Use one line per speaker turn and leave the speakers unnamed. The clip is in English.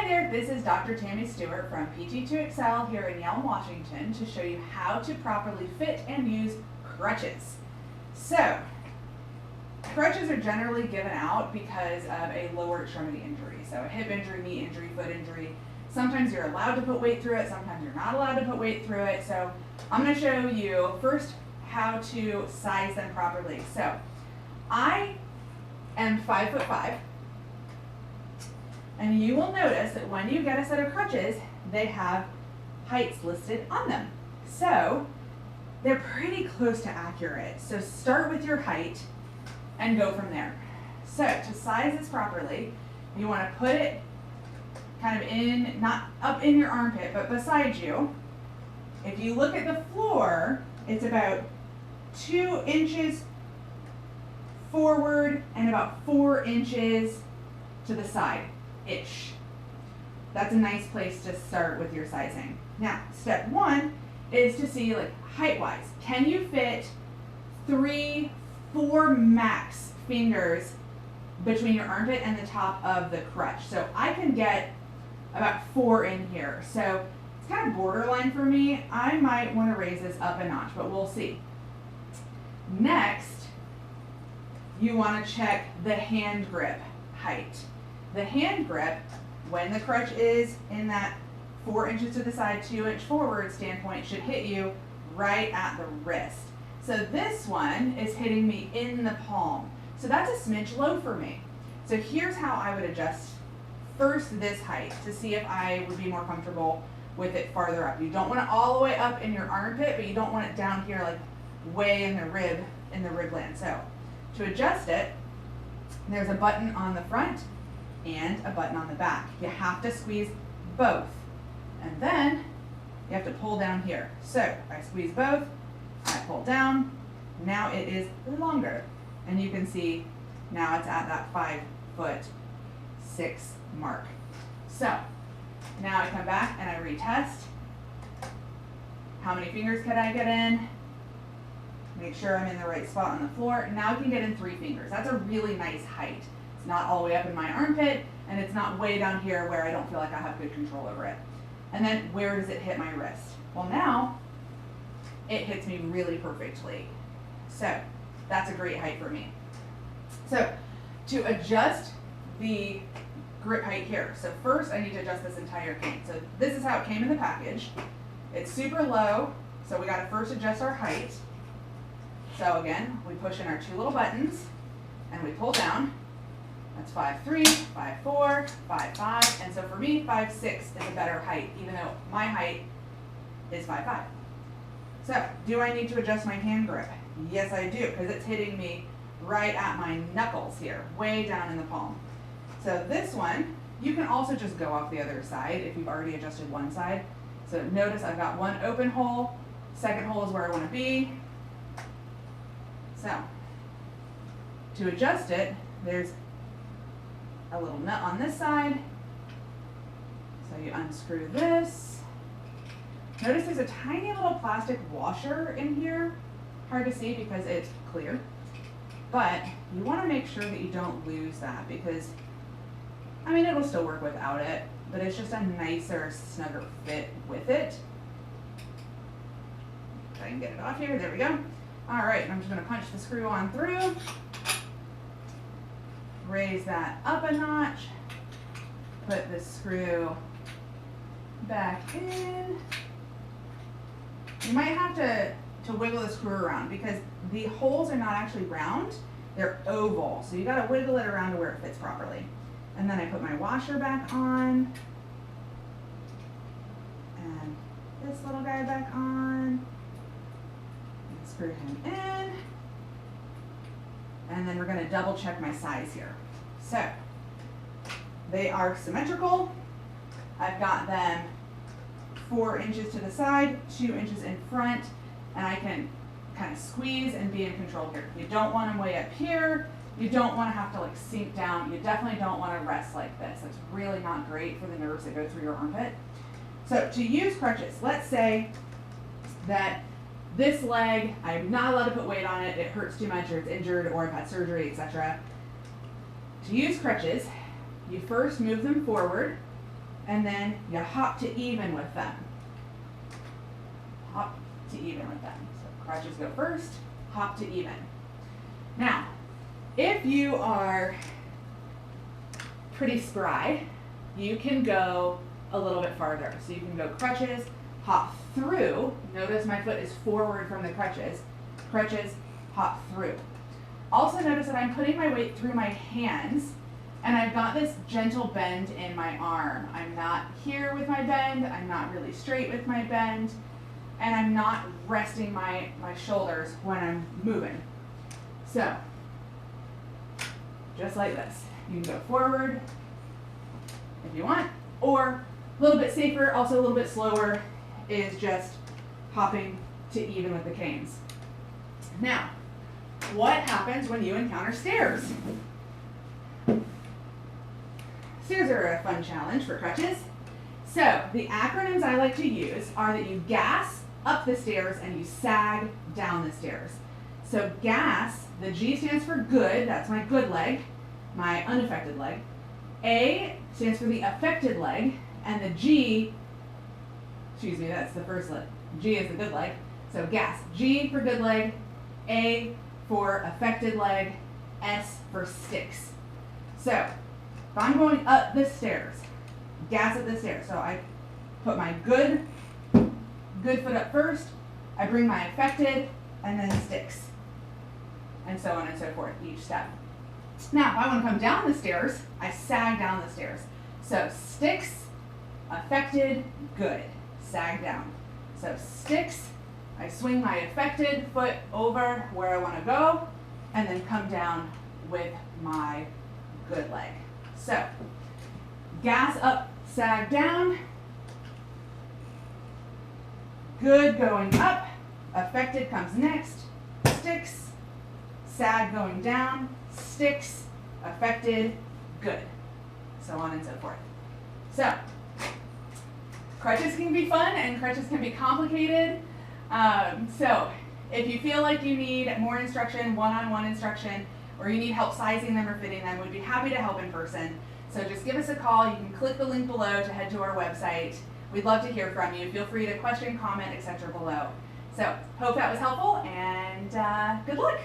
Hi there, this is Dr. Tammi Stewart from PT2Excel here in Yelm, Washington to show you how to properly fit and use crutches. So, crutches are generally given out because of a lower extremity injury. So a hip injury, knee injury, foot injury. Sometimes you're allowed to put weight through it, sometimes you're not allowed to put weight through it. So I'm going to show you first how to size them properly. So I am 5'5". And you will notice that when you get a set of crutches, they have heights listed on them. So they're pretty close to accurate. So start with your height and go from there. So to size this properly, you want to put it kind of in, not up in your armpit, but beside you. If you look at the floor, it's about 2 inches forward and about 4 inches to the side-ish. That's a nice place to start with your sizing. Now, step 1 is to see, like, height-wise, can you fit 3, 4 max fingers between your armpit and the top of the crutch? So I can get about 4 in here. So it's kind of borderline for me. I might want to raise this up a notch, but we'll see. Next, you want to check the hand grip height. The hand grip, when the crutch is in that 4 inches to the side, 2 inch forward standpoint, should hit you right at the wrist. So this one is hitting me in the palm. So that's a smidge low for me. So here's how I would adjust first this height to see if I would be more comfortable with it farther up. You don't want it all the way up in your armpit, but you don't want it down here like way in the rib land. So to adjust it, there's a button on the front and a button on the back. You have to squeeze both. And then you have to pull down here. So I squeeze both, I pull down, now it is longer. And you can see now it's at that 5'6" mark. So now I come back and I retest. How many fingers can I get in? Make sure I'm in the right spot on the floor. Now I can get in 3 fingers. That's a really nice height. It's not all the way up in my armpit, and it's not way down here where I don't feel like I have good control over it. And then where does it hit my wrist? Well, now it hits me really perfectly. So that's a great height for me. So to adjust the grip height here, so first I need to adjust this entire cane. So this is how it came in the package. It's super low, so we got to first adjust our height. So again, we push in our 2 little buttons and we pull down. That's 5'3", 5'4", 5'5", and so for me, 5'6" is a better height, even though my height is 5'5". So, do I need to adjust my hand grip? Yes, I do, because it's hitting me right at my knuckles here, way down in the palm. So this one, you can also just go off the other side if you've already adjusted one side. So notice I've got one open hole, second hole is where I want to be. So, to adjust it, there's a little nut on this side. So you unscrew this. Notice there's a tiny little plastic washer in here. Hard to see because it's clear. But you want to make sure that you don't lose that because, I mean, it'll still work without it, but it's just a nicer, snugger fit with it. Try and get it off here. There we go. All right, I'm just going to punch the screw on through. Raise that up a notch. Put the screw back in. You might have to wiggle the screw around because the holes are not actually round, they're oval. So you got to wiggle it around to where it fits properly. And then I put my washer back on. And this little guy back on. And screw him in. And then we're going to double check my size here. So they are symmetrical. I've got them 4 inches to the side, 2 inches in front, and I can kind of squeeze and be in control here. You don't want them way up here. You don't want to have to like sink down. You definitely don't want to rest like this. It's really not great for the nerves that go through your armpit. So to use crutches, let's say that this leg, I'm not allowed to put weight on it, it hurts too much, or it's injured, or I've had surgery, etc. To use crutches, you first move them forward, and then you hop to even with them. Hop to even with them. So crutches go first, hop to even. Now, if you are pretty spry, you can go a little bit farther. So you can go crutches, hop through. Notice my foot is forward from the crutches. Crutches, hop through. Also notice that I'm putting my weight through my hands, and I've got this gentle bend in my arm. I'm not here with my bend, I'm not really straight with my bend, and I'm not resting my shoulders when I'm moving. So, just like this. You can go forward if you want, or a little bit safer, also a little bit slower, is just hopping to even with the canes. Now, what happens when you encounter stairs? Stairs are a fun challenge for crutches. So, the acronyms I like to use are that you gas up the stairs and you sag down the stairs. So gas, the G stands for good, that's my good leg, my unaffected leg. A stands for the affected leg, and the G, excuse me, that's the first leg. G is the good leg. So gas, G for good leg, A for affected leg, S for sticks. So if I'm going up the stairs, gas up the stairs. So I put my good foot up first, I bring my affected, and then sticks. And so on and so forth, each step. Now, if I want to come down the stairs, I sag down the stairs. So sticks, affected, good, sag down. So sticks, I swing my affected foot over where I want to go, and then come down with my good leg. So, gas up, sag down, good going up, affected comes next, sticks, sag going down, sticks, affected, good, so on and so forth. So, crutches can be fun and crutches can be complicated. So, if you feel like you need more instruction, one-on-one instruction, or you need help sizing them or fitting them, we'd be happy to help in person. So just give us a call. You can click the link below to head to our website. We'd love to hear from you. Feel free to question, comment, etc. below. So, hope that was helpful, and good luck.